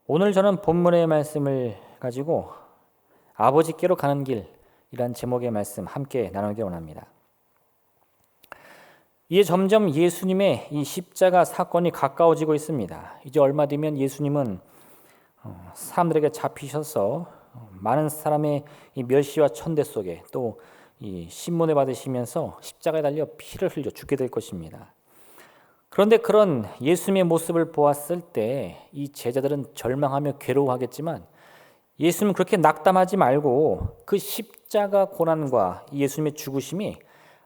오늘 저는 본문의 말씀을 가지고 아버지께로 가는 길이란 제목의 말씀 함께 나누기 원합니다. 이제 점점 예수님의 이 십자가 사건이 가까워지고 있습니다. 이제 얼마 뒤면 예수님은 사람들에게 잡히셔서 많은 사람의 이 멸시와 천대 속에 또 이 신문을 받으시면서 십자가에 달려 피를 흘려 죽게 될 것입니다. 그런데 그런 예수님의 모습을 보았을 때 이 제자들은 절망하며 괴로워하겠지만 예수님은 그렇게 낙담하지 말고 그 십자가 고난과 예수님의 죽으심이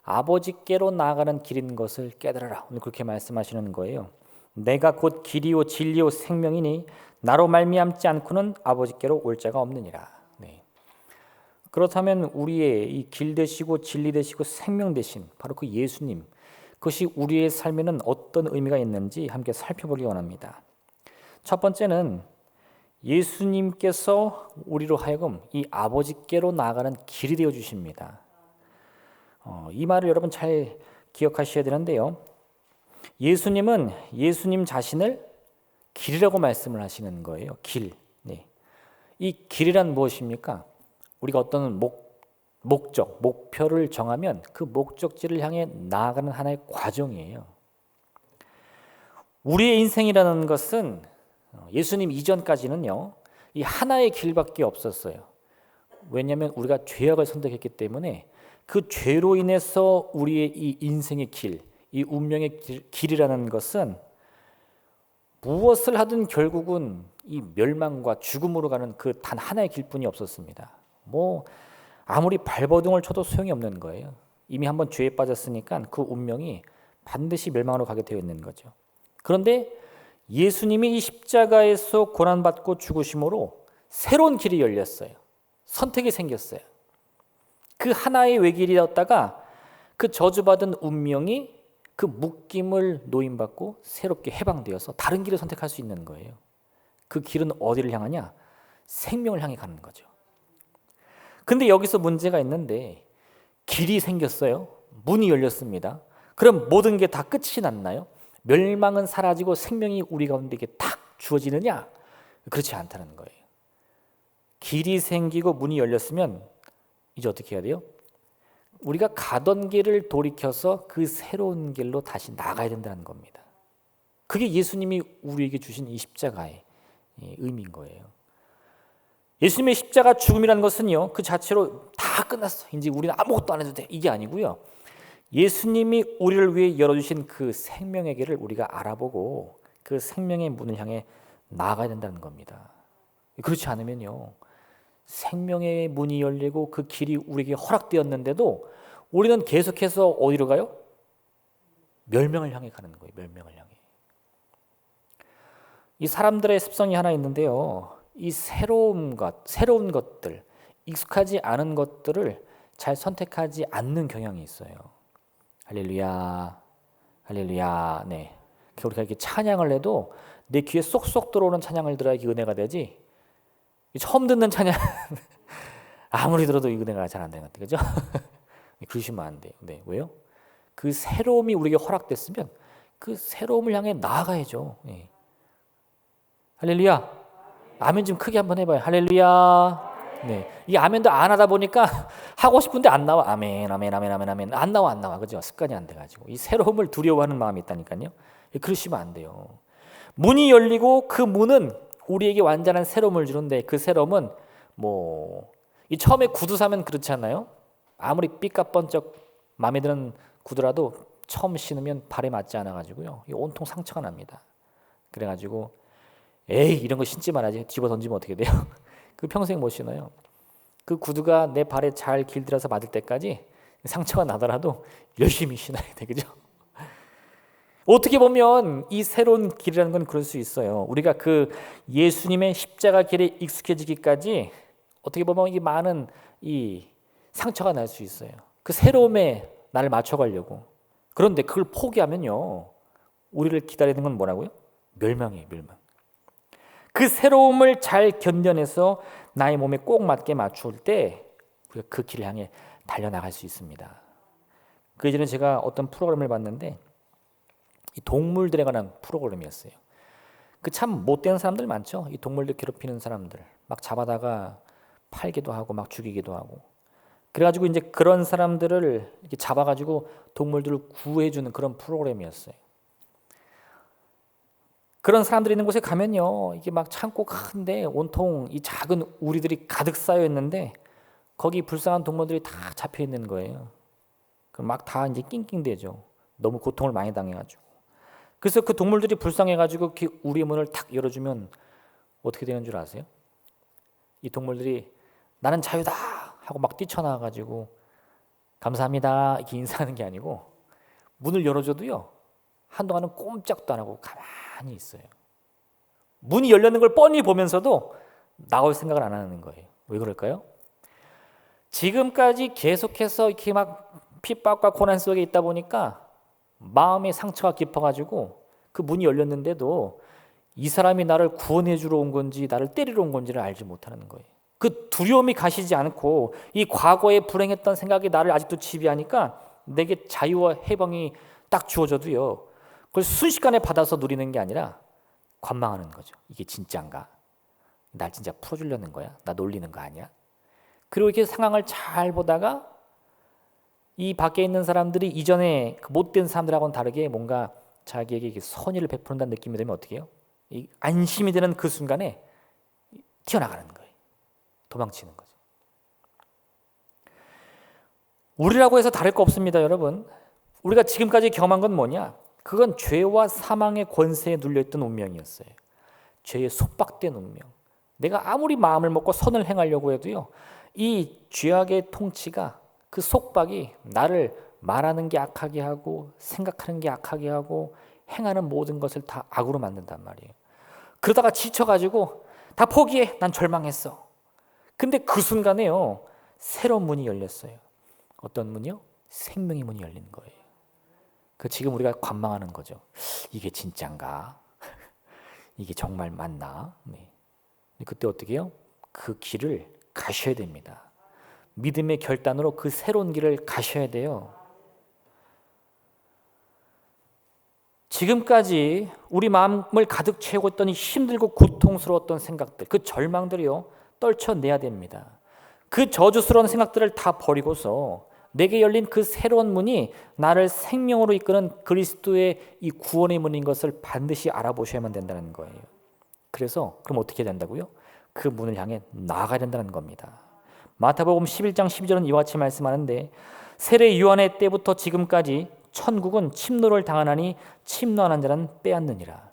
아버지께로 나아가는 길인 것을 깨달아라. 오늘 그렇게 말씀하시는 거예요. 내가 곧 길이요 진리요 생명이니 나로 말미암지 않고는 아버지께로 올 자가 없느니라. 네. 그렇다면 우리의 이 길 되시고 진리 되시고 생명 되신 바로 그 예수님, 그것이 우리의 삶에는 어떤 의미가 있는지 함께 살펴보기 원합니다. 첫 번째는 예수님께서 우리로 하여금 이 아버지께로 나아가는 길이 되어 주십니다. 이 말을 여러분 잘 기억하셔야 되는데요. 예수님은 예수님 자신을 길이라고 말씀을 하시는 거예요. 길. 네. 이 길이란 무엇입니까? 우리가 어떤 목적, 목표를 정하면 그 목적지를 향해 나아가는 하나의 과정이에요. 우리의 인생이라는 것은 예수님 이전까지는요, 이 하나의 길밖에 없었어요. 왜냐하면 우리가 죄악을 선택했기 때문에 그 죄로 인해서 우리의 이 인생의 길, 이 운명의 길이라는 것은 무엇을 하든 결국은 이 멸망과 죽음으로 가는 그 단 하나의 길뿐이 없었습니다. 아무리 발버둥을 쳐도 소용이 없는 거예요. 이미 한번 죄에 빠졌으니까 그 운명이 반드시 멸망으로 가게 되어 있는 거죠. 그런데 예수님이 이 십자가에서 고난받고 죽으심으로 새로운 길이 열렸어요. 선택이 생겼어요. 그 하나의 외길이었다가 그 저주받은 운명이 그 묶임을 놓임받고 새롭게 해방되어서 다른 길을 선택할 수 있는 거예요. 그 길은 어디를 향하냐? 생명을 향해 가는 거죠. 근데 여기서 문제가 있는데 길이 생겼어요. 문이 열렸습니다. 그럼 모든 게 다 끝이 났나요? 멸망은 사라지고 생명이 우리 가운데에 탁 주어지느냐? 그렇지 않다는 거예요. 길이 생기고 문이 열렸으면 이제 어떻게 해야 돼요? 우리가 가던 길을 돌이켜서 그 새로운 길로 다시 나가야 된다는 겁니다. 그게 예수님이 우리에게 주신 이 십자가의 의미인 거예요. 예수님의 십자가 죽음이라는 것은요, 그 자체로 다 끝났어. 이제 우리는 아무것도 안 해도 돼. 이게 아니고요. 예수님이 우리를 위해 열어주신 그 생명의 길을 우리가 알아보고 그 생명의 문을 향해 나아가야 된다는 겁니다. 그렇지 않으면요, 생명의 문이 열리고 그 길이 우리에게 허락되었는데도 우리는 계속해서 어디로 가요? 멸망을 향해 가는 거예요. 멸망을 향해. 이 사람들의 습성이 하나 있는데요. 이 새로운 것들, 익숙하지 않은 것들을 잘 선택하지 않는 경향이 있어요. 할렐루야, 할렐루야. 네. 우리가 이렇게 찬양을 해도 내 귀에 쏙쏙 들어오는 찬양을 들어야 이게 은혜가 되지. 처음 듣는 찬양 아무리 들어도 이 은혜가 잘 안 되는 것 같아요. 그죠? 그러시면 안 돼요. 네. 왜요? 그 새로움이 우리에게 허락됐으면 그 새로움을 향해 나아가야죠. 네. 할렐루야. 아멘 좀 크게 한번 해봐요. 할렐루야. 네. 이 아멘도 안 하다 보니까 하고 싶은데 안 나와. 아멘, 아멘, 아멘, 아멘, 아멘. 안 나와. 그죠? 습관이 안 돼가지고. 이 새로움을 두려워하는 마음이 있다니까요. 그러시면 안 돼요. 문이 열리고 그 문은 우리에게 완전한 새로움을 주는데 그 새로움은 이 처음에 구두 사면 그렇잖아요. 아무리 삐까뻔쩍 마음에 드는 구두라도 처음 신으면 발에 맞지 않아가지고요. 온통 상처가 납니다. 그래가지고 에이 이런 거 신지 말아야지. 집어 던지면 어떻게 돼요? 그 평생 못 신어요. 그 구두가 내 발에 잘 길들여서 맞을 때까지 상처가 나더라도 열심히 신어야 돼. 그죠? 어떻게 보면 이 새로운 길이라는 건 그럴 수 있어요. 우리가 그 예수님의 십자가 길에 익숙해지기까지 어떻게 보면 이 많은 이 상처가 날 수 있어요. 그 새로움에 나를 맞춰가려고. 그런데 그걸 포기하면요, 우리를 기다리는 건 뭐라고요? 멸망이에요, 멸망. 그 새로움을 잘 견뎌내서 나의 몸에 꼭 맞게 맞출 때 우리가 그 길을 향해 달려나갈 수 있습니다. 그 예전에 제가 어떤 프로그램을 봤는데 이 동물들에 관한 프로그램이었어요. 그 참 못된 사람들 많죠. 이 동물들 괴롭히는 사람들 막 잡아다가 팔기도 하고 막 죽이기도 하고. 그래가지고 이제 그런 사람들을 이렇게 잡아가지고 동물들을 구해주는 그런 프로그램이었어요. 그런 사람들이 있는 곳에 가면요, 이게 막 창고 큰데 온통 이 작은 우리들이 가득 쌓여 있는데 거기 불쌍한 동물들이 다 잡혀 있는 거예요. 그럼 막 다 이제 낑낑대죠. 너무 고통을 많이 당해가지고. 그래서 그 동물들이 불쌍해가지고 우리의 문을 탁 열어주면 어떻게 되는 줄 아세요? 이 동물들이 나는 자유다 하고 막 뛰쳐나와가지고 감사합니다 이렇게 인사하는 게 아니고 문을 열어줘도요 한동안은 꼼짝도 안 하고 가만히 있어요. 문이 열렸는 걸 뻔히 보면서도 나올 생각을 안 하는 거예요. 왜 그럴까요? 지금까지 계속해서 이렇게 막 핍박과 고난 속에 있다 보니까 마음의 상처가 깊어가지고 그 문이 열렸는데도 이 사람이 나를 구원해 주러 온 건지 나를 때리러 온 건지를 알지 못하는 거예요. 그 두려움이 가시지 않고 이 과거에 불행했던 생각이 나를 아직도 지배하니까 내게 자유와 해방이 딱 주어져도요 그걸 순식간에 받아서 누리는 게 아니라 관망하는 거죠. 이게 진짜인가? 날 진짜 풀어주려는 거야? 나 놀리는 거 아니야? 그리고 이렇게 상황을 잘 보다가 이 밖에 있는 사람들이 이전에 그 못된 사람들하고는 다르게 뭔가 자기에게 선의를 베푼다는 느낌이 되면 어떻게 해요? 이 안심이 되는 그 순간에 튀어나가는 거예요. 도망치는 거죠. 우리라고 해서 다를 거 없습니다, 여러분. 우리가 지금까지 경험한 건 뭐냐? 그건 죄와 사망의 권세에 눌려있던 운명이었어요. 죄에 속박된 운명. 내가 아무리 마음을 먹고 선을 행하려고 해도요, 이 죄악의 통치가 그 속박이 나를 말하는 게 악하게 하고 생각하는 게 악하게 하고 행하는 모든 것을 다 악으로 만든단 말이에요. 그러다가 지쳐가지고 다 포기해. 난 절망했어. 근데 그 순간에요. 새로운 문이 열렸어요. 어떤 문이요? 생명의 문이 열린 거예요. 그 지금 우리가 관망하는 거죠. 이게 진짠가? 이게 정말 맞나? 네. 그때 어떻게 해요? 그 길을 가셔야 됩니다. 믿음의 결단으로 그 새로운 길을 가셔야 돼요. 지금까지 우리 마음을 가득 채우고 있던 이 힘들고 고통스러웠던 생각들, 그 절망들이요, 떨쳐내야 됩니다. 그 저주스러운 생각들을 다 버리고서 내게 열린 그 새로운 문이 나를 생명으로 이끄는 그리스도의 이 구원의 문인 것을 반드시 알아보셔야만 된다는 거예요. 그래서 그럼 어떻게 된다고요? 그 문을 향해 나아가야 된다는 겁니다. 마태복음 11장 12절은 이와 같이 말씀하는데 세례 요한의 때부터 지금까지 천국은 침노를 당하나니 침노하는 자는 빼앗느니라.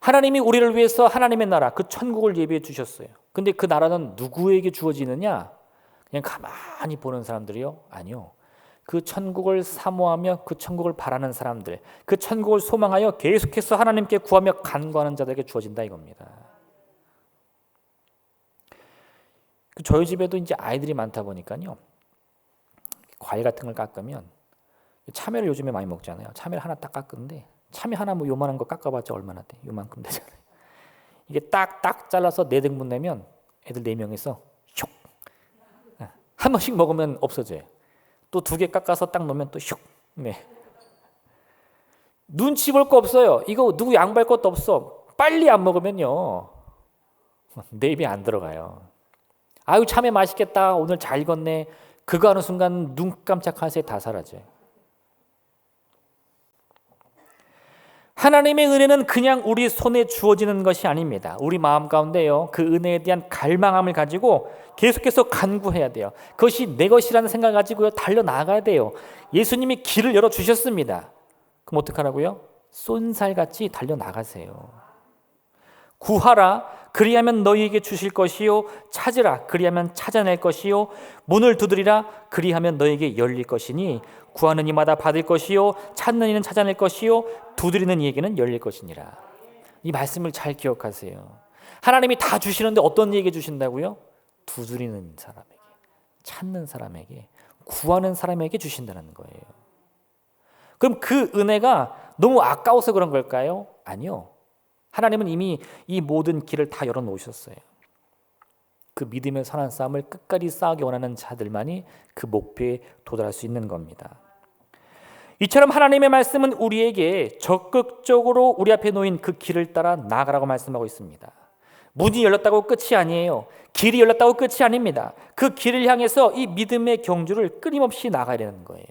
하나님이 우리를 위해서 하나님의 나라, 그 천국을 예비해 주셨어요. 근데 그 나라는 누구에게 주어지느냐? 그냥 가만히 보는 사람들이요? 아니요. 그 천국을 사모하며 그 천국을 바라는 사람들, 그 천국을 소망하여 계속해서 하나님께 구하며 간구하는 자들에게 주어진다 이겁니다. 저희 집에도 이제 아이들이 많다 보니까요. 과일 같은 걸 깎으면 참외를 요즘에 많이 먹잖아요. 참외를 하나 딱 깎는데 참외 하나 뭐 요만한 거 깎아봤자 얼마나 돼? 요만큼 되잖아요. 이게 딱 잘라서 4등분 내면 애들 4명이서 슉! 한 번씩 먹으면 없어져요. 또 2개 깎아서 딱 놓으면 또 슉! 네. 눈치 볼 거 없어요. 이거 누구 양보할 것도 없어. 빨리 안 먹으면요. 내 입에 안 들어가요. 아유 참외 맛있겠다. 오늘 잘 익었네. 그거 하는 순간 눈 깜짝할 새에 다 사라져요. 하나님의 은혜는 그냥 우리 손에 주어지는 것이 아닙니다. 우리 마음 가운데요. 그 은혜에 대한 갈망함을 가지고 계속해서 간구해야 돼요. 그것이 내 것이라는 생각을 가지고 달려나가야 돼요. 예수님이 길을 열어주셨습니다. 그럼 어떡하라고요? 쏜살같이 달려나가세요. 구하라 그리하면 너희에게 주실 것이요 찾으라 그리하면 찾아낼 것이요 문을 두드리라 그리하면 너희에게 열릴 것이니 구하는 이마다 받을 것이요 찾는 이는 찾아낼 것이요 두드리는 이에게는 열릴 것이니라. 이 말씀을 잘 기억하세요. 하나님이 다 주시는데 어떤 이에게 주신다고요? 두드리는 사람에게, 찾는 사람에게, 구하는 사람에게 주신다는 거예요. 그럼 그 은혜가 너무 아까워서 그런 걸까요? 아니요. 하나님은 이미 이 모든 길을 다 열어놓으셨어요. 그 믿음의 선한 싸움을 끝까지 싸우기 원하는 자들만이 그 목표에 도달할 수 있는 겁니다. 이처럼 하나님의 말씀은 우리에게 적극적으로 우리 앞에 놓인 그 길을 따라 나아가라고 말씀하고 있습니다. 문이 열렸다고 끝이 아니에요. 길이 열렸다고 끝이 아닙니다. 그 길을 향해서 이 믿음의 경주를 끊임없이 나가야 되는 거예요.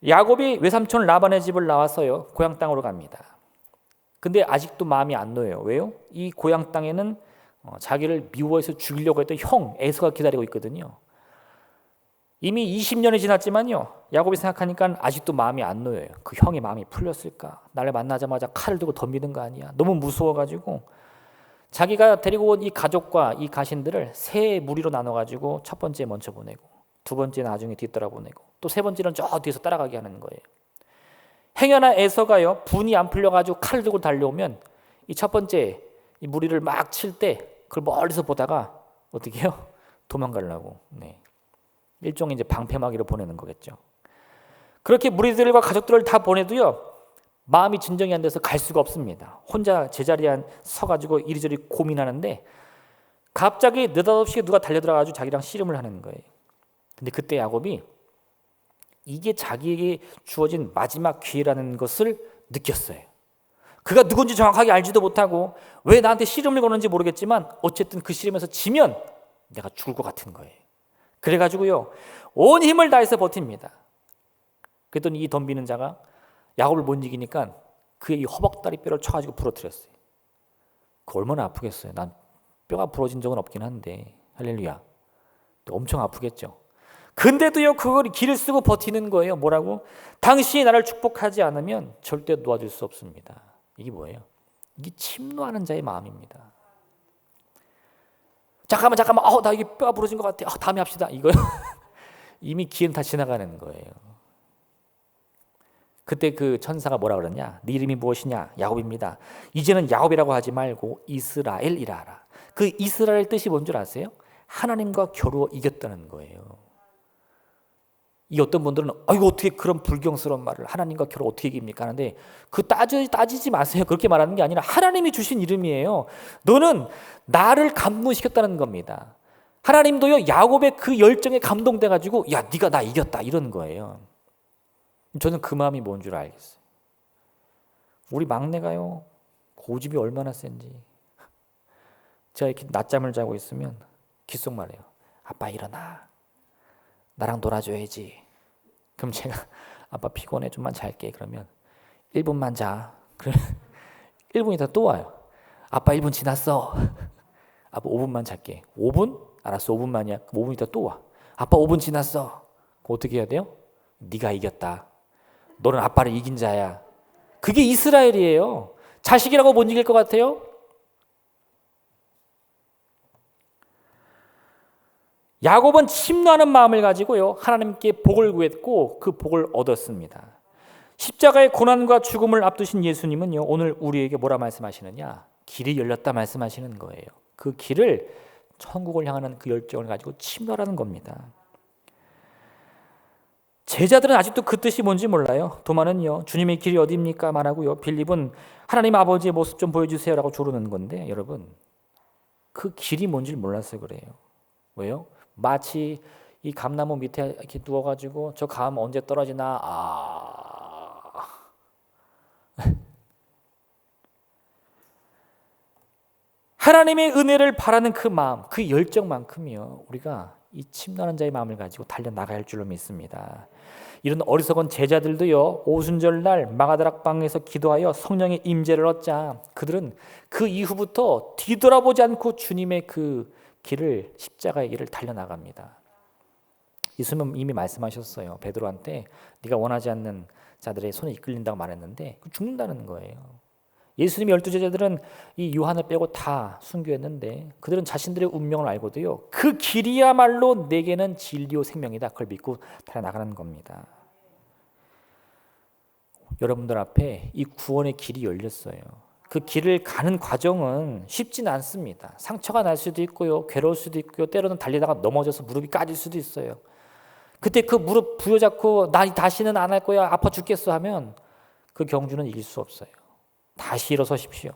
야곱이 외삼촌 라반의 집을 나와서요, 고향 땅으로 갑니다. 근데 아직도 마음이 안 놓여요. 왜요? 이 고향 땅에는 자기를 미워해서 죽이려고 했던 형 에서가 기다리고 있거든요. 이미 20년이 지났지만요, 야곱이 생각하니까 아직도 마음이 안 놓여요. 그 형의 마음이 풀렸을까? 나를 만나자마자 칼을 들고 덤비는 거 아니야? 너무 무서워가지고 자기가 데리고 온 이 가족과 이 가신들을 세 무리로 나눠가지고 첫 번째 먼저 보내고, 두 번째 나중에 뒤따라 보내고, 또 세 번째는 저 뒤에서 따라가게 하는 거예요. 행여나 에서가요, 분이 안 풀려가지고 칼을 들고 달려오면 이 첫 번째 이 무리를 막 칠 때 그걸 멀리서 보다가 어떻게 해요? 도망가려고. 일종의 이제 방패막이로 보내는 거겠죠. 그렇게 무리들과 가족들을 다 보내도요, 마음이 진정이 안 돼서 갈 수가 없습니다. 혼자 제자리에 서가지고 이리저리 고민하는데 갑자기 느닷없이 누가 달려들어가지고 자기랑 씨름을 하는 거예요. 근데 그때 야곱이 이게 자기에게 주어진 마지막 기회라는 것을 느꼈어요. 그가 누군지 정확하게 알지도 못하고 왜 나한테 씨름을 거는지 모르겠지만 어쨌든 그 씨름에서 지면 내가 죽을 것 같은 거예요. 그래가지고요, 온 힘을 다해서 버팁니다. 그랬더니 이 덤비는 자가 야곱을 못 이기니까 그의 이 허벅다리 뼈를 쳐가지고 부러뜨렸어요. 그 얼마나 아프겠어요. 난 뼈가 부러진 적은 없긴 한데, 할렐루야. 엄청 아프겠죠. 근데도요, 그걸 길을 쓰고 버티는 거예요. 뭐라고? 당신이 나를 축복하지 않으면 절대 놓아줄 수 없습니다. 이게 뭐예요? 이게 침노하는 자의 마음입니다. 잠깐만, 나 이게 뼈가 부러진 것 같아. 다음에 합시다. 이거요. 이미 기회는 다 지나가는 거예요. 그때 그 천사가 뭐라 그러냐? 네 이름이 무엇이냐? 야곱입니다. 이제는 야곱이라고 하지 말고 이스라엘이라 하라. 그 이스라엘 뜻이 뭔 줄 아세요? 하나님과 겨루어 이겼다는 거예요. 이 어떤 분들은 이거 어떻게 그런 불경스러운 말을 하나님과 겨루 어떻게 이깁니까? 하는데 그 따지지 마세요. 그렇게 말하는 게 아니라 하나님이 주신 이름이에요. 너는 나를 감동시켰다는 겁니다. 하나님도요, 야곱의 그 열정에 감동돼 가지고 야, 네가 나 이겼다 이러는 거예요. 저는 그 마음이 뭔 줄 알겠어요. 우리 막내가요, 고집이 얼마나 센지. 제가 이렇게 낮잠을 자고 있으면 귓속말해요. 아빠 일어나. 나랑 놀아줘야지. 그럼 제가 아빠 피곤해, 좀만 잘게. 그러면 1분만 자. 그러면 1분 있다 또 와요. 아빠 1분 지났어. 아빠 5분만 잘게. 5분? 알았어, 5분만이야. 5분 있다 또 와. 아빠 5분 지났어. 어떻게 해야 돼요? 네가 이겼다. 너는 아빠를 이긴 자야. 그게 이스라엘이에요. 자식이라고 못 이길 것 같아요? 야곱은 침노하는 마음을 가지고요, 하나님께 복을 구했고 그 복을 얻었습니다. 십자가의 고난과 죽음을 앞두신 예수님은요, 오늘 우리에게 뭐라 말씀하시느냐? 길이 열렸다 말씀하시는 거예요. 그 길을, 천국을 향하는 그 열정을 가지고 침노하라는 겁니다. 제자들은 아직도 그 뜻이 뭔지 몰라요. 도마는요, 주님의 길이 어디입니까? 말하고요, 빌립은 하나님 아버지의 모습 좀 보여주세요 라고 조르는 건데, 여러분, 그 길이 뭔지 몰라서 그래요. 왜요? 마치 이 감나무 밑에 이렇게 누워가지고 저 감 언제 떨어지나, 하나님의 은혜를 바라는 그 마음, 그 열정만큼이요, 우리가 이 침노하는 자의 마음을 가지고 달려나갈 줄로 믿습니다. 이런 어리석은 제자들도요, 오순절날 마가다락방에서 기도하여 성령의 임재를 얻자 그들은 그 이후부터 뒤돌아보지 않고 주님의 그 길을, 십자가의 길을 달려나갑니다. 예수님은 이미 말씀하셨어요. 베드로한테 네가 원하지 않는 자들의 손에 이끌린다고 말했는데 죽는다는 거예요. 예수님의 12제자들은 이 요한을 빼고 다 순교했는데 그들은 자신들의 운명을 알고도요, 그 길이야말로 내게는 진리요 생명이다, 그걸 믿고 달려나가는 겁니다. 여러분들 앞에 이 구원의 길이 열렸어요. 그 길을 가는 과정은 쉽지는 않습니다. 상처가 날 수도 있고요, 괴로울 수도 있고요, 때로는 달리다가 넘어져서 무릎이 까질 수도 있어요. 그때 그 무릎 부여잡고 나 다시는 안 할 거야, 아파 죽겠어 하면 그 경주는 이길 수 없어요. 다시 일어서십시오.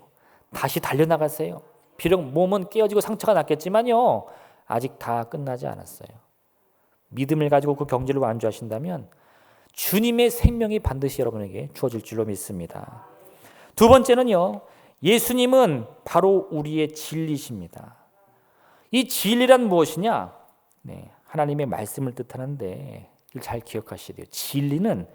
다시 달려나가세요. 비록 몸은 깨어지고 상처가 났겠지만요, 아직 다 끝나지 않았어요. 믿음을 가지고 그 경주를 완주하신다면 주님의 생명이 반드시 여러분에게 주어질 줄로 믿습니다. 두 번째는요, 예수님은 바로 우리의 진리십니다. 이 진리란 무엇이냐? 네, 하나님의 말씀을 뜻하는데 이걸 잘 기억하셔야 돼요. 진리는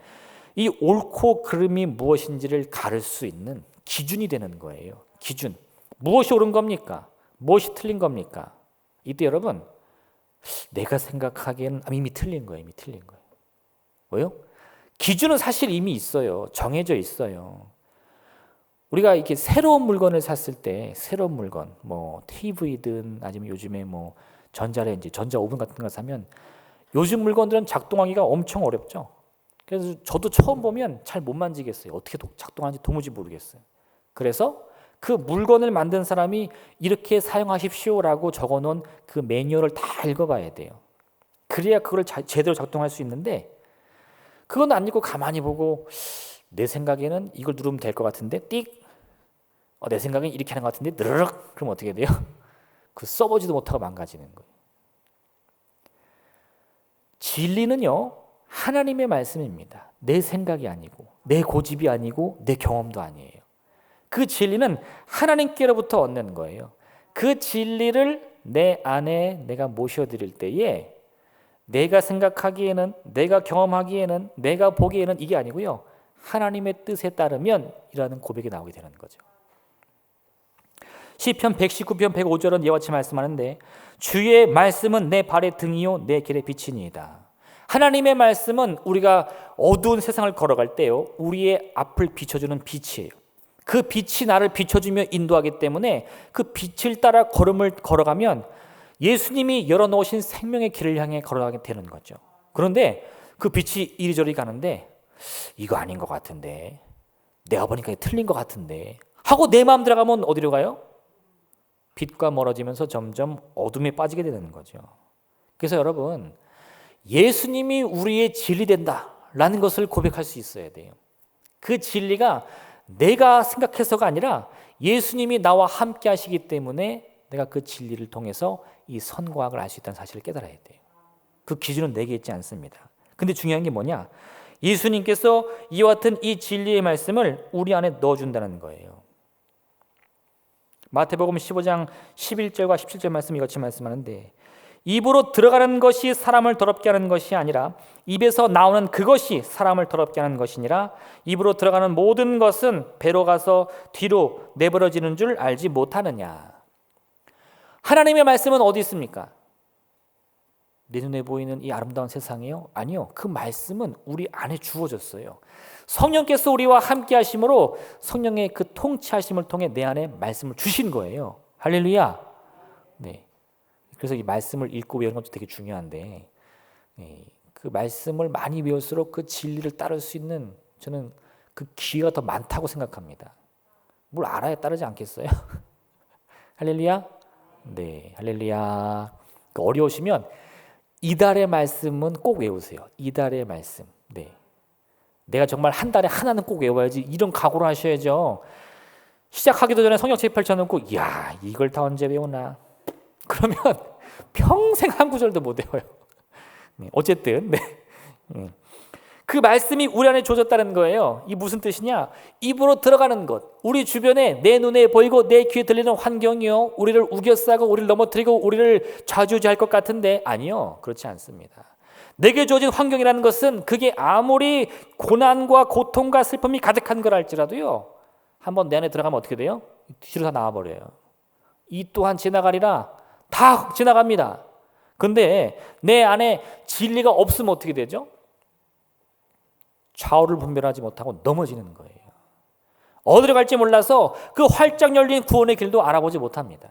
이 옳고 그름이 무엇인지를 가를 수 있는 기준이 되는 거예요. 기준. 무엇이 옳은 겁니까? 무엇이 틀린 겁니까? 이때 여러분, 내가 생각하기에는 이미 틀린 거예요. 이미 틀린 거예요. 왜요? 기준은 사실 이미 있어요. 정해져 있어요. 우리가 이렇게 새로운 물건을 샀을 때, 새로운 물건, 뭐 TV든 아니면 요즘에 뭐 전자레인지, 전자오븐 같은 거 사면 요즘 물건들은 작동하기가 엄청 어렵죠. 그래서 저도 처음 보면 잘 못 만지겠어요. 어떻게 작동하는지 도무지 모르겠어요. 그래서 그 물건을 만든 사람이 이렇게 사용하십시오라고 적어놓은 그 매뉴얼을 다 읽어봐야 돼요. 그래야 그걸 제대로 작동할 수 있는데 그건 안 읽고 가만히 보고 내 생각에는 이걸 누르면 될 것 같은데 띡! 내 생각엔 이렇게 하는 것 같은데 느르륵! 그럼 어떻게 돼요? 그 써보지도 못하고 망가지는 거예요. 진리는요, 하나님의 말씀입니다. 내 생각이 아니고 내 고집이 아니고 내 경험도 아니에요. 그 진리는 하나님께로부터 얻는 거예요. 그 진리를 내 안에 내가 모셔드릴 때에 내가 생각하기에는, 내가 경험하기에는, 내가 보기에는 이게 아니고요, 하나님의 뜻에 따르면 이라는 고백이 나오게 되는 거죠. 시편 119편 105절은 이와 같이 말씀하는데 주의 말씀은 내 발의 등이요 내 길의 빛이니이다. 하나님의 말씀은 우리가 어두운 세상을 걸어갈 때요, 우리의 앞을 비춰주는 빛이에요. 그 빛이 나를 비춰주며 인도하기 때문에 그 빛을 따라 걸음을 걸어가면 예수님이 열어놓으신 생명의 길을 향해 걸어가게 되는 거죠. 그런데 그 빛이 이리저리 가는데 이거 아닌 것 같은데, 내가 보니까 틀린 것 같은데 하고 내 마음 들어가면 어디로 가요? 빛과 멀어지면서 점점 어둠에 빠지게 되는 거죠. 그래서 여러분, 예수님이 우리의 진리 된다라는 것을 고백할 수 있어야 돼요. 그 진리가 내가 생각해서가 아니라 예수님이 나와 함께 하시기 때문에 내가 그 진리를 통해서 이 선과 악을 알 수 있다는 사실을 깨달아야 돼요. 그 기준은 내게 있지 않습니다. 근데 중요한 게 뭐냐? 예수님께서 이와 같은 이 진리의 말씀을 우리 안에 넣어준다는 거예요. 마태복음 15장 11절과 17절 말씀 이같이 말씀하는데 입으로 들어가는 것이 사람을 더럽게 하는 것이 아니라 입에서 나오는 그것이 사람을 더럽게 하는 것이니라. 입으로 들어가는 모든 것은 배로 가서 뒤로 내버려지는 줄 알지 못하느냐. 하나님의 말씀은 어디 있습니까? 내 눈에 보이는 이 아름다운 세상이요? 아니요. 그 말씀은 우리 안에 주어졌어요. 성령께서 우리와 함께 하심으로 성령의 그 통치하심을 통해 내 안에 말씀을 주신 거예요. 할렐루야. 네. 그래서 이 말씀을 읽고 외우는 것도 되게 중요한데 그 말씀을 많이 외울수록 그 진리를 따를 수 있는, 저는 그 기회가 더 많다고 생각합니다. 뭘 알아야 따르지 않겠어요? 할렐루야. 네, 할렐루야. 어려우시면 이달의 말씀은 꼭 외우세요. 이달의 말씀. 네. 내가 정말 한 달에 하나는 꼭 외워야지, 이런 각오를 하셔야죠. 시작하기도 전에 성경책 펼쳐놓고 이야 이걸 다 언제 외우나, 그러면 평생 한 구절도 못 외워요. 네, 어쨌든 그 말씀이 우리 안에 주어졌다는 거예요. 이 무슨 뜻이냐? 입으로 들어가는 것, 우리 주변에 내 눈에 보이고 내 귀에 들리는 환경이요, 우리를 우겨싸고 우리를 넘어뜨리고 우리를 좌지우지할 것 같은데 아니요, 그렇지 않습니다. 내게 주어진 환경이라는 것은 그게 아무리 고난과 고통과 슬픔이 가득한 걸 할지라도요, 한번 내 안에 들어가면 어떻게 돼요? 뒤로 다 나와버려요. 이 또한 지나가리라. 다 지나갑니다. 근데 내 안에 진리가 없으면 어떻게 되죠? 좌우를 분별하지 못하고 넘어지는 거예요. 어디로 갈지 몰라서 그 활짝 열린 구원의 길도 알아보지 못합니다.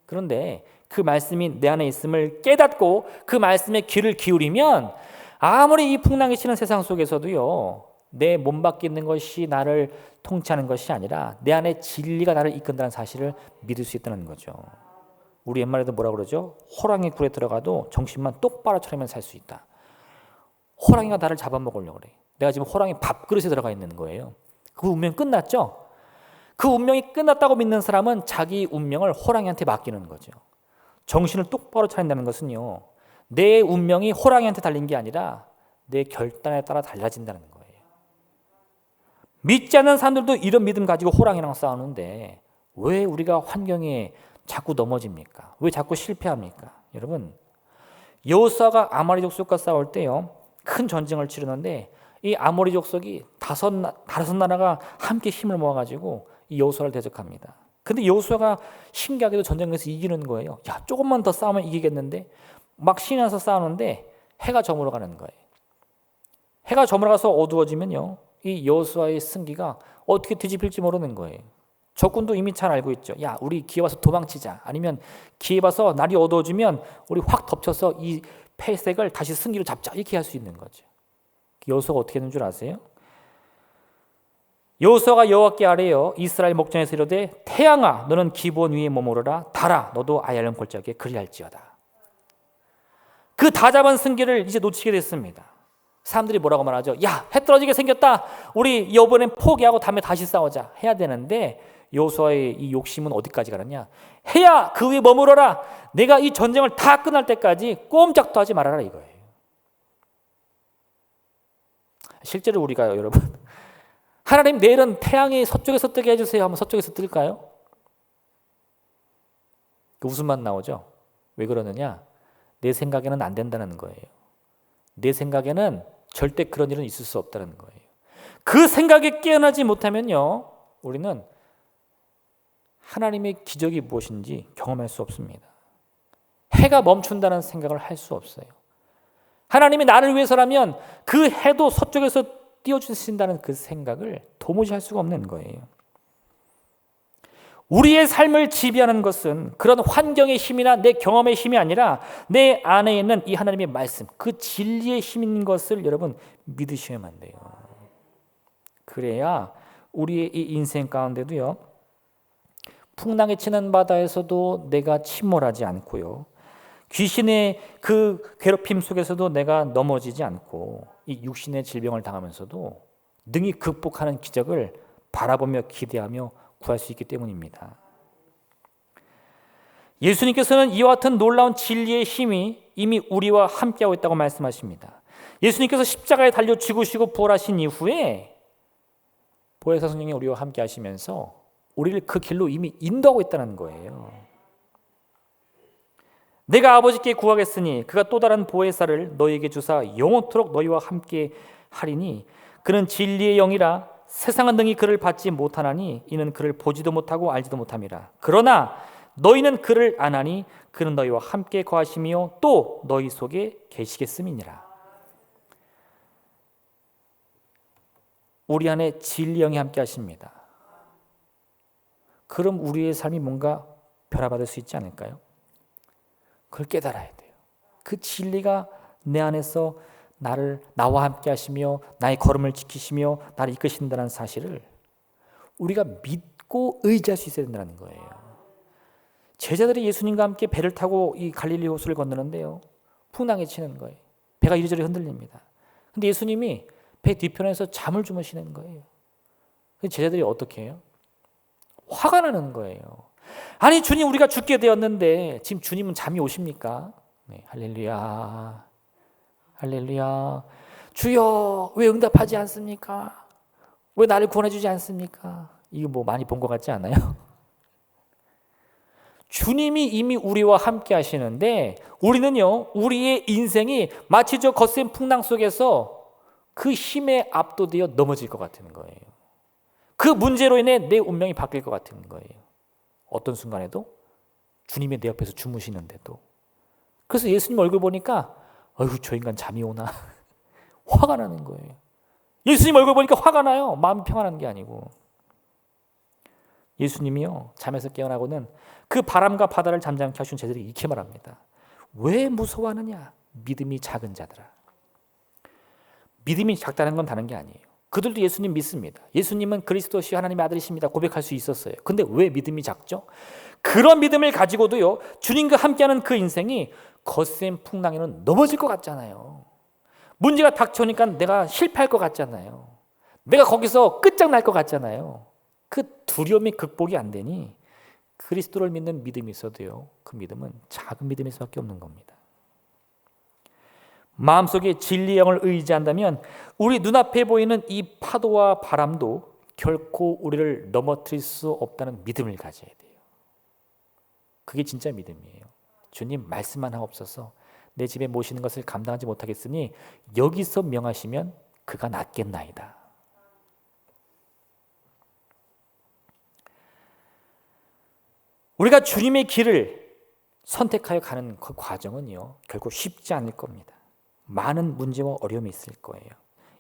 그런데 그 말씀이 내 안에 있음을 깨닫고 그 말씀에 귀를 기울이면 아무리 이 풍랑이 치는 세상 속에서도요, 내 몸 밖에 있는 것이 나를 통치하는 것이 아니라 내 안에 진리가 나를 이끈다는 사실을 믿을 수 있다는 거죠. 우리 옛말에도 뭐라 그러죠? 호랑이 굴에 들어가도 정신만 똑바로 차리면 살 수 있다. 호랑이가 나를 잡아먹으려고 그래. 내가 지금 호랑이 밥그릇에 들어가 있는 거예요. 그 운명 끝났죠? 그 운명이 끝났다고 믿는 사람은 자기 운명을 호랑이한테 맡기는 거죠. 정신을 똑바로 차린다는 것은요, 내 운명이 호랑이한테 달린 게 아니라 내 결단에 따라 달라진다는 거예요. 믿지 않는 사람들도 이런 믿음 가지고 호랑이랑 싸우는데 왜 우리가 환경에 자꾸 넘어집니까? 왜 자꾸 실패합니까? 여러분, 여호수아가 아모리 족속과 싸울 때요, 큰 전쟁을 치르는데 이 아모리 족속이 다섯 나라가 함께 힘을 모아가지고 이 여호수아를 대적합니다. 근데 여호수아가 신기하게도 전쟁에서 이기는 거예요. 야, 조금만 더 싸우면 이기겠는데 막 신이 나서 싸우는데 해가 저물어 가는 거예요. 해가 저물어가서 어두워지면요, 이 여호수아의 승기가 어떻게 뒤집힐지 모르는 거예요. 적군도 이미 잘 알고 있죠. 야, 우리 기회 봐서 도망치자. 아니면 기회 봐서 날이 어두워지면 우리 확 덮쳐서 이 패색을 다시 승기로 잡자. 이렇게 할 수 있는 거죠. 여호수아가 어떻게 했는 줄 아세요? 여호수아가 여호와께 아뢰어 이스라엘 목전에서 이르되 태양아 너는 기브온 위에 머무르라. 달아 너도 아얄론 골짜기에 그리할지어다. 그 다 잡은 승기를 이제 놓치게 됐습니다. 사람들이 뭐라고 말하죠? 야, 해 떨어지게 생겼다. 우리 이번엔 포기하고 다음에 다시 싸우자. 해야 되는데 여호수아의 이 욕심은 어디까지 가느냐? 해야 그 위에 머무러라. 내가 이 전쟁을 다 끝날 때까지 꼼짝도 하지 말아라 이거예요. 실제로 우리가 여러분, 하나님 내일은 태양이 서쪽에서 뜨게 해주세요 하면 서쪽에서 뜰까요? 그 웃음만 나오죠. 왜 그러느냐? 내 생각에는 안 된다는 거예요. 내 생각에는 절대 그런 일은 있을 수 없다는 거예요. 그 생각에 깨어나지 못하면요, 우리는 하나님의 기적이 무엇인지 경험할 수 없습니다. 해가 멈춘다는 생각을 할 수 없어요. 하나님이 나를 위해서라면 그 해도 서쪽에서 띄워주신다는 그 생각을 도무지 할 수가 없는 거예요. 우리의 삶을 지배하는 것은 그런 환경의 힘이나 내 경험의 힘이 아니라 내 안에 있는 이 하나님의 말씀, 그 진리의 힘인 것을 여러분 믿으셔야만 돼요. 그래야 우리의 이 인생 가운데도요, 풍랑에 치는 바다에서도 내가 침몰하지 않고요, 귀신의 그 괴롭힘 속에서도 내가 넘어지지 않고 이 육신의 질병을 당하면서도 능히 극복하는 기적을 바라보며 기대하며 구할 수 있기 때문입니다. 예수님께서는 이와 같은 놀라운 진리의 힘이 이미 우리와 함께하고 있다고 말씀하십니다. 예수님께서 십자가에 달려 죽으시고 부활하신 이후에 보혜사 성령이 우리와 함께 하시면서 우리를 그 길로 이미 인도하고 있다는 거예요. 내가 아버지께 구하겠으니 그가 또 다른 보혜사를 너희에게 주사 영원토록 너희와 함께 하리니 그는 진리의 영이라 세상은 능히 그를 받지 못하나니 이는 그를 보지도 못하고 알지도 못함이라. 그러나 너희는 그를 아나니 그는 너희와 함께 거하시며 또 너희 속에 계시겠음이니라. 우리 안에 진리 영이 함께 하십니다. 그럼 우리의 삶이 뭔가 변화받을 수 있지 않을까요? 그걸 깨달아야 돼요. 그 진리가 내 안에서 나와 함께 하시며 나의 걸음을 지키시며 나를 이끄신다는 사실을 우리가 믿고 의지할 수 있어야 된다는 거예요. 제자들이 예수님과 함께 배를 타고 이 갈릴리 호수를 건너는데요, 풍랑에 치는 거예요. 배가 이리저리 흔들립니다. 근데 예수님이 배 뒤편에서 잠을 주무시는 거예요. 제자들이 어떻게 해요? 화가 나는 거예요. 아니 주님, 우리가 죽게 되었는데 지금 주님은 잠이 오십니까? 네, 할렐루야, 할렐루야. 주여 왜 응답하지 않습니까? 왜 나를 구원해주지 않습니까? 이거 뭐 많이 본 것 같지 않아요? 주님이 이미 우리와 함께 하시는데 우리는요, 우리의 인생이 마치 저 거센 풍랑 속에서 그 힘에 압도되어 넘어질 것 같은 거예요. 그 문제로 인해 내 운명이 바뀔 것 같은 거예요. 어떤 순간에도 주님이 내 옆에서 주무시는데도. 그래서 예수님 얼굴 보니까 어휴, 저 인간 잠이 오나 화가 나는 거예요. 예수님 얼굴 보니까 화가 나요. 마음이 평안한 게 아니고. 예수님이요, 잠에서 깨어나고는 그 바람과 바다를 잠잠케 하신 제자들이 이렇게 말합니다. 왜 무서워하느냐? 믿음이 작은 자들아. 믿음이 작다는 건 다른 게 아니에요. 그들도 예수님 믿습니다. 예수님은 그리스도시요 하나님의 아들이십니다 고백할 수 있었어요. 근데 왜 믿음이 작죠? 그런 믿음을 가지고도요, 주님과 함께하는 그 인생이 거센 풍랑에는 넘어질 것 같잖아요. 문제가 닥쳐오니까 내가 실패할 것 같잖아요. 내가 거기서 끝장날 것 같잖아요. 그 두려움이 극복이 안 되니 그리스도를 믿는 믿음이 있어도요, 그 믿음은 작은 믿음일 수밖에 없는 겁니다. 마음속에 진리의 영을 의지한다면 우리 눈앞에 보이는 이 파도와 바람도 결코 우리를 넘어뜨릴 수 없다는 믿음을 가져야 돼요. 그게 진짜 믿음이에요. 주님 말씀만 하옵소서. 내 집에 모시는 것을 감당하지 못하겠으니 여기서 명하시면 그가 낫겠나이다. 우리가 주님의 길을 선택하여 가는 그 과정은요, 결코 쉽지 않을 겁니다. 많은 문제와 어려움이 있을 거예요.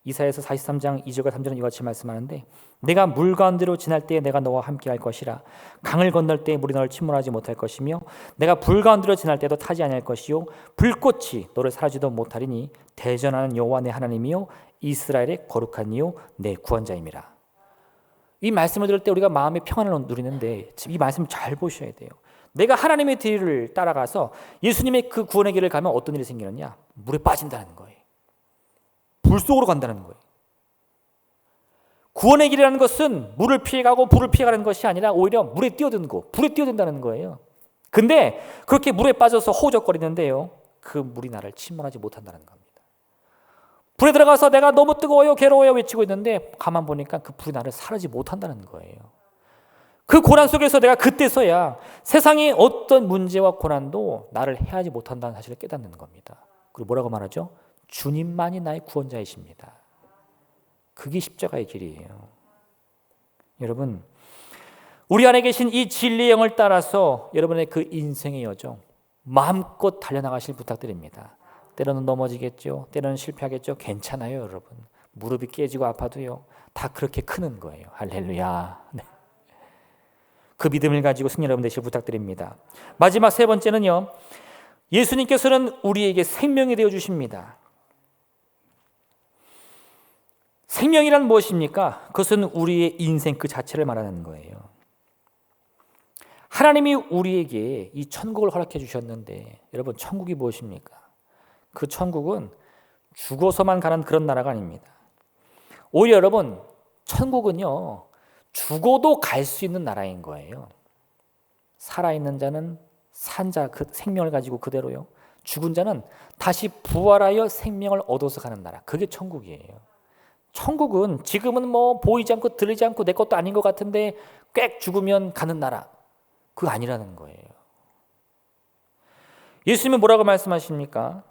이사야서 43장 2절과 3절은 이와 같이 말씀하는데, 내가 물 가운데로 지날 때에 내가 너와 함께 할 것이라. 강을 건널 때에 물이 너를 침몰하지 못할 것이며 내가 불 가운데로 지날 때도 타지 아니할 것이요 불꽃이 너를 사라지도 못하리니 대전하는 여호와 내 하나님이요 이스라엘의 거룩한 이요 내 구원자임이라. 이 말씀을 들을 때 우리가 마음의 평안을 누리는데 이 말씀 잘 보셔야 돼요. 내가 하나님의 뒤를 따라가서 예수님의 그 구원의 길을 가면 어떤 일이 생기느냐? 물에 빠진다는 거예요. 불 속으로 간다는 거예요. 구원의 길이라는 것은 물을 피해가고 불을 피해가는 것이 아니라 오히려 물에 뛰어든 거, 불에 뛰어든다는 거예요. 근데 그렇게 물에 빠져서 허우적거리는데요, 그 물이 나를 침몰하지 못한다는 겁니다. 불에 들어가서 내가 너무 뜨거워요, 괴로워요 외치고 있는데 가만 보니까 그 불이 나를 사르지 못한다는 거예요. 그 고난 속에서 내가 그때서야 세상의 어떤 문제와 고난도 나를 해하지 못한다는 사실을 깨닫는 겁니다. 그리고 뭐라고 말하죠? 주님만이 나의 구원자이십니다. 그게 십자가의 길이에요. 여러분, 우리 안에 계신 이 진리의 영을 따라서 여러분의 그 인생의 여정 마음껏 달려나가실 부탁드립니다. 때로는 넘어지겠죠. 때로는 실패하겠죠. 괜찮아요, 여러분. 무릎이 깨지고 아파도요, 다 그렇게 크는 거예요. 할렐루야. 네. 그 믿음을 가지고 승리 여러분 되시길 부탁드립니다. 마지막 세 번째는요, 예수님께서는 우리에게 생명이 되어 주십니다. 생명이란 무엇입니까? 그것은 우리의 인생 그 자체를 말하는 거예요. 하나님이 우리에게 이 천국을 허락해 주셨는데, 여러분 천국이 무엇입니까? 그 천국은 죽어서만 가는 그런 나라가 아닙니다. 오히려 여러분, 천국은요, 죽어도 갈 수 있는 나라인 거예요. 살아있는 자는 산 자, 그 생명을 가지고 그대로요, 죽은 자는 다시 부활하여 생명을 얻어서 가는 나라. 그게 천국이에요. 천국은 지금은 뭐 보이지 않고 들리지 않고 내 것도 아닌 것 같은데 꽥 죽으면 가는 나라. 그거 아니라는 거예요. 예수님은 뭐라고 말씀하십니까?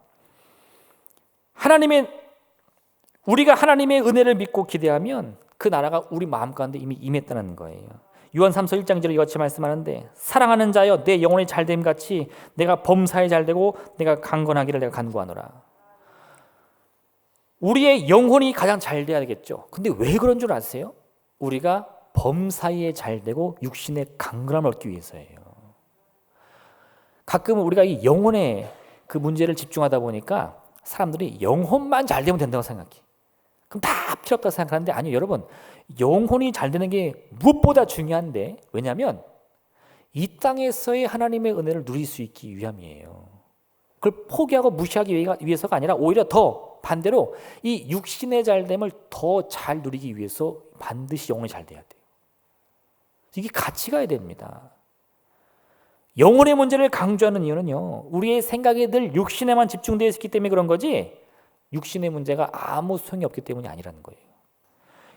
우리가 하나님의 은혜를 믿고 기대하면 그 나라가 우리 마음 가운데 이미 임했다는 거예요. 요한 3서 1장 1절에 이같이 말씀하는데, 사랑하는 자여 내 영혼이 잘됨 같이 내가 범사에 잘되고 내가 강건하기를 내가 간구하노라. 우리의 영혼이 가장 잘 돼야 되겠죠. 근데 왜 그런 줄 아세요? 우리가 범사에 잘되고 육신의 강건함을 얻기 위해서예요. 가끔은 우리가 이 영혼의 그 문제를 집중하다 보니까 사람들이 영혼만 잘 되면 된다고 생각해. 그럼 다 필요 없다고 생각하는데, 아니요, 여러분. 영혼이 잘 되는 게 무엇보다 중요한데, 왜냐하면 이 땅에서의 하나님의 은혜를 누릴 수 있기 위함이에요. 그걸 포기하고 무시하기 위해서가 아니라 오히려 더 반대로 이 육신의 잘됨을 더 잘 누리기 위해서 반드시 영혼이 잘 돼야 돼요. 이게 같이 가야 됩니다. 영혼의 문제를 강조하는 이유는요, 우리의 생각이 늘 육신에만 집중되어 있기 때문에 그런 거지, 육신의 문제가 아무 소용이 없기 때문이 아니라는 거예요.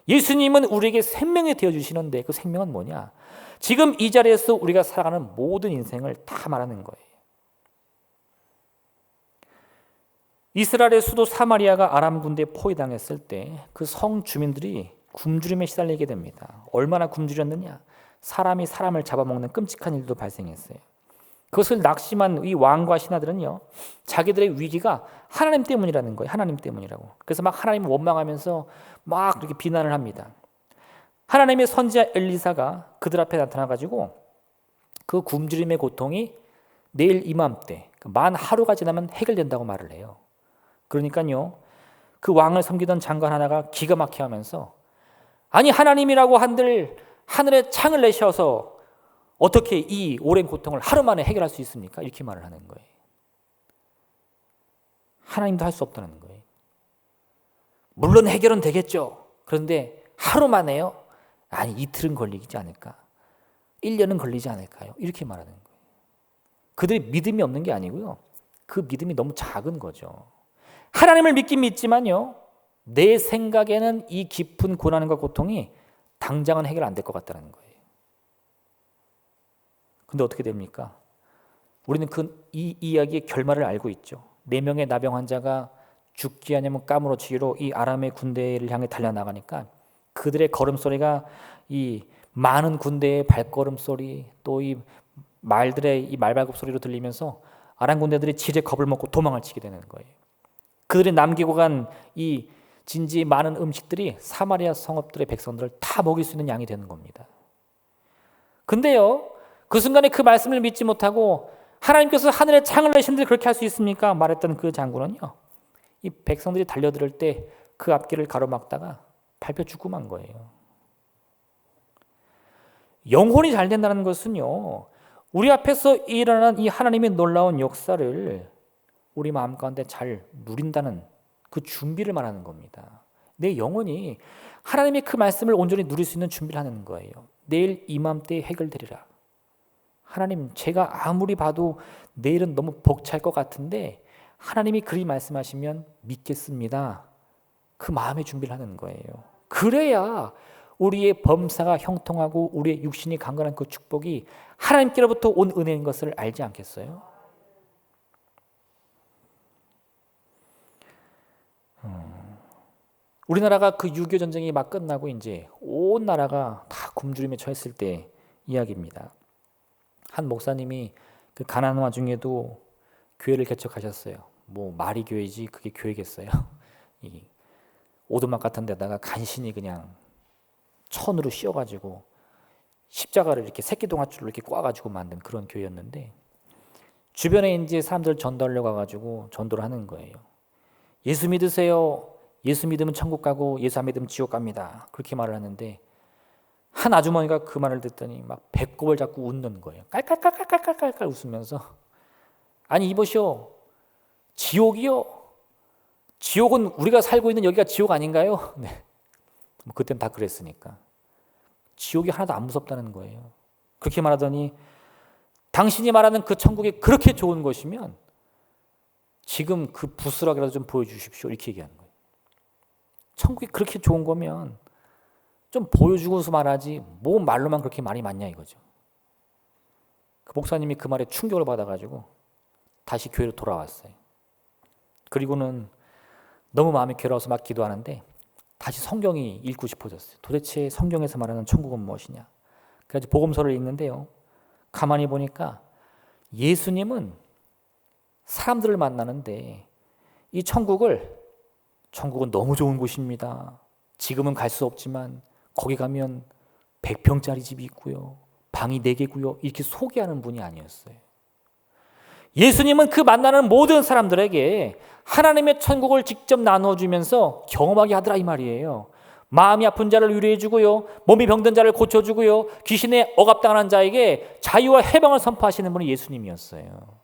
예수님은 우리에게 생명이 되어주시는데 그 생명은 뭐냐? 지금 이 자리에서 우리가 살아가는 모든 인생을 다 말하는 거예요. 이스라엘의 수도 사마리아가 아람 군대에 포위당했을 때 그 성 주민들이 굶주림에 시달리게 됩니다. 얼마나 굶주렸느냐? 사람이 사람을 잡아먹는 끔찍한 일도 발생했어요. 그것을 낙심한 이 왕과 신하들은요, 자기들의 위기가 하나님 때문이라는 거예요. 하나님 때문이라고. 그래서 막 하나님을 원망하면서 막 그렇게 비난을 합니다. 하나님의 선지자 엘리사가 그들 앞에 나타나가지고 그 굶주림의 고통이 내일 이맘때 만 하루가 지나면 해결된다고 말을 해요. 그러니까요, 그 왕을 섬기던 장관 하나가 기가 막혀 하면서, 아니 하나님이라고 한들 하늘에 창을 내셔서 어떻게 이 오랜 고통을 하루 만에 해결할 수 있습니까? 이렇게 말을 하는 거예요. 하나님도 할 수 없다는 거예요. 물론 해결은 되겠죠. 그런데 하루 만에요? 아니 이틀은 걸리지 않을까? 1년은 걸리지 않을까요? 이렇게 말하는 거예요. 그들이 믿음이 없는 게 아니고요, 그 믿음이 너무 작은 거죠. 하나님을 믿긴 믿지만요, 내 생각에는 이 깊은 고난과 고통이 당장은 해결 안 될 것 같다는 거예요. 근데 어떻게 됩니까? 우리는 이 이야기의 결말을 알고 있죠. 4명의 나병 환자가 죽지 않으면 까무러치기로 이 아람의 군대를 향해 달려나가니까 그들의 걸음소리가 이 많은 군대의 발걸음소리, 또 이 말들의 이 말발굽 소리로 들리면서 아람 군대들이 지레 겁을 먹고 도망을 치게 되는 거예요. 그들이 남기고 간 이 진지 많은 음식들이 사마리아 성읍들의 백성들을 다 먹일 수 있는 양이 되는 겁니다. 근데요, 그 순간에 그 말씀을 믿지 못하고 하나님께서 하늘에 창을 내신들 그렇게 할 수 있습니까? 말했던 그 장군은요, 이 백성들이 달려들 때 그 앞길을 가로막다가 밟혀 죽고 만 거예요. 영혼이 잘 된다는 것은요, 우리 앞에서 일어나는 이 하나님의 놀라운 역사를 우리 마음 가운데 잘 누린다는 그 준비를 말하는 겁니다. 내 영혼이 하나님의 그 말씀을 온전히 누릴 수 있는 준비를 하는 거예요. 내일 이맘때에 해결되리라. 하나님, 제가 아무리 봐도 내일은 너무 벅찰 것 같은데 하나님이 그리 말씀하시면 믿겠습니다. 그 마음의 준비를 하는 거예요. 그래야 우리의 범사가 형통하고 우리의 육신이 강건한 그 축복이 하나님께로부터 온 은혜인 것을 알지 않겠어요? 우리나라가 그 6.25 전쟁이 막 끝나고 이제 온 나라가 다 굶주림에 처했을 때 이야기입니다. 한 목사님이 그 가난한 와중에도 교회를 개척하셨어요. 뭐 말이 교회지 그게 교회겠어요. 이 오두막 같은 데다가 간신히 그냥 천으로 씌워가지고 십자가를 이렇게 새끼동아줄로 이렇게 꽈가지고 만든 그런 교회였는데, 주변에 이제 사람들 전도하려고 가가지고 전도를 하는 거예요. 예수 믿으세요. 예수 믿으면 천국 가고 예수 안 믿으면 지옥 갑니다. 그렇게 말을 하는데 한 아주머니가 그 말을 듣더니 막 배꼽을 잡고 웃는 거예요. 깔깔깔깔깔깔깔 웃으면서, 아니 이보시오, 지옥이요? 지옥은 우리가 살고 있는 여기가 지옥 아닌가요? 네. 뭐 그때는 다 그랬으니까. 지옥이 하나도 안 무섭다는 거예요. 그렇게 말하더니, 당신이 말하는 그 천국이 그렇게 좋은 것이면 지금 그 부스락이라도 좀 보여주십시오. 이렇게 얘기하는 거예요. 천국이 그렇게 좋은 거면 좀 보여주고서 말하지 뭐 말로만 그렇게 말이 많냐 이거죠. 그 목사님이 그 말에 충격을 받아가지고 다시 교회로 돌아왔어요. 그리고는 너무 마음이 괴로워서 막 기도하는데 다시 성경이 읽고 싶어졌어요. 도대체 성경에서 말하는 천국은 무엇이냐. 그래서 복음서를 읽는데요, 가만히 보니까 예수님은 사람들을 만나는데 이 천국은 너무 좋은 곳입니다. 지금은 갈 수 없지만 거기 가면 100평짜리 집이 있고요, 방이 4개고요, 이렇게 소개하는 분이 아니었어요. 예수님은 그 만나는 모든 사람들에게 하나님의 천국을 직접 나누어주면서 경험하게 하더라 이 말이에요. 마음이 아픈 자를 위로해 주고요, 몸이 병든 자를 고쳐주고요, 귀신에 억압당하는 자에게 자유와 해방을 선포하시는 분이 예수님이었어요.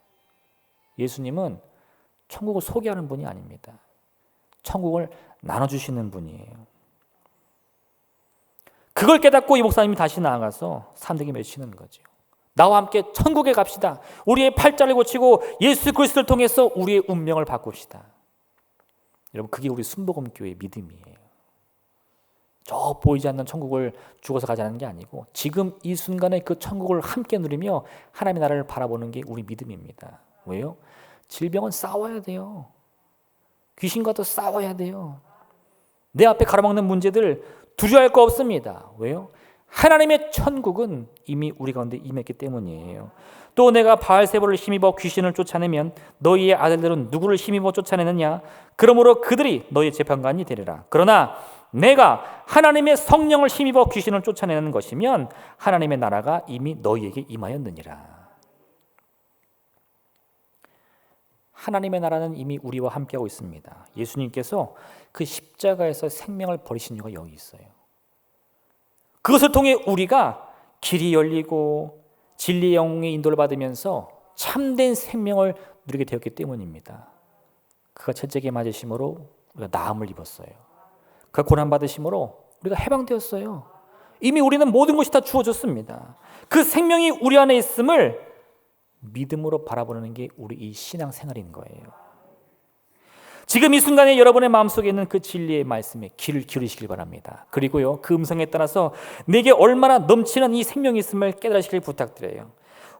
예수님은 천국을 소개하는 분이 아닙니다. 천국을 나눠주시는 분이에요. 그걸 깨닫고 이 목사님이 다시 나아가서 사람들에게 외치는 거죠. 나와 함께 천국에 갑시다. 우리의 팔자를 고치고 예수 그리스도를 통해서 우리의 운명을 바꿉시다. 여러분, 그게 우리 순복음교회의 믿음이에요. 저 보이지 않는 천국을 죽어서 가자는 게 아니고 지금 이 순간에 그 천국을 함께 누리며 하나님의 나라를 바라보는 게 우리 믿음입니다. 왜요? 질병은 싸워야 돼요. 귀신과도 싸워야 돼요. 내 앞에 가로막는 문제들 두려워할 거 없습니다. 왜요? 하나님의 천국은 이미 우리 가운데 임했기 때문이에요. 또 내가 바알세불을 힘입어 귀신을 쫓아내면 너희의 아들들은 누구를 힘입어 쫓아내느냐? 그러므로 그들이 너희의 재판관이 되리라. 그러나 내가 하나님의 성령을 힘입어 귀신을 쫓아내는 것이면 하나님의 나라가 이미 너희에게 임하였느니라. 하나님의 나라는 이미 우리와 함께하고 있습니다. 예수님께서 그 십자가에서 생명을 버리신 이유가 여기 있어요. 그것을 통해 우리가 길이 열리고 진리의 영의 인도를 받으면서 참된 생명을 누리게 되었기 때문입니다. 그가 채찍에 맞으심으로 우리가 나음을 입었어요. 그가 고난받으심으로 우리가 해방되었어요. 이미 우리는 모든 것이 다 주어졌습니다. 그 생명이 우리 안에 있음을 믿음으로 바라보는 게 우리 이 신앙생활인 거예요. 지금 이 순간에 여러분의 마음속에 있는 그 진리의 말씀에 귀를 기울이시길 바랍니다. 그리고요, 그 음성에 따라서 내게 얼마나 넘치는 이 생명이 있음을 깨달으시길 부탁드려요.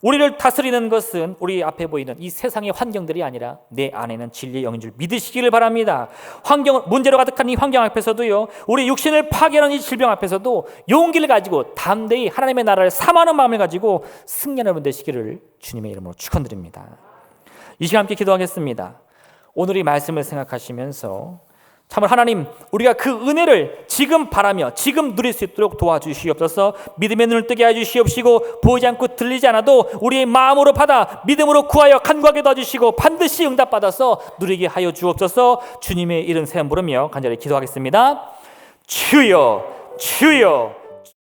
우리를 다스리는 것은 우리 앞에 보이는 이 세상의 환경들이 아니라 내 안에는 진리의 영인 줄 믿으시기를 바랍니다. 문제로 가득한 이 환경 앞에서도요, 우리 육신을 파괴하는 이 질병 앞에서도 용기를 가지고 담대히 하나님의 나라를 사모하는 마음을 가지고 승리하는 여러분 되시기를 주님의 이름으로 축원드립니다. 이 시간 함께 기도하겠습니다. 오늘 이 말씀을 생각하시면서 참으로 하나님, 우리가 그 은혜를 지금 바라며 지금 누릴 수 있도록 도와주시옵소서. 믿음의 눈을 뜨게 해주시옵시고 보이지 않고 들리지 않아도 우리의 마음으로 받아 믿음으로 구하여 간구하게 도와주시고 반드시 응답받아서 누리게 하여 주옵소서. 주님의 이름 세번 부르며 간절히 기도하겠습니다. 주여, 주여,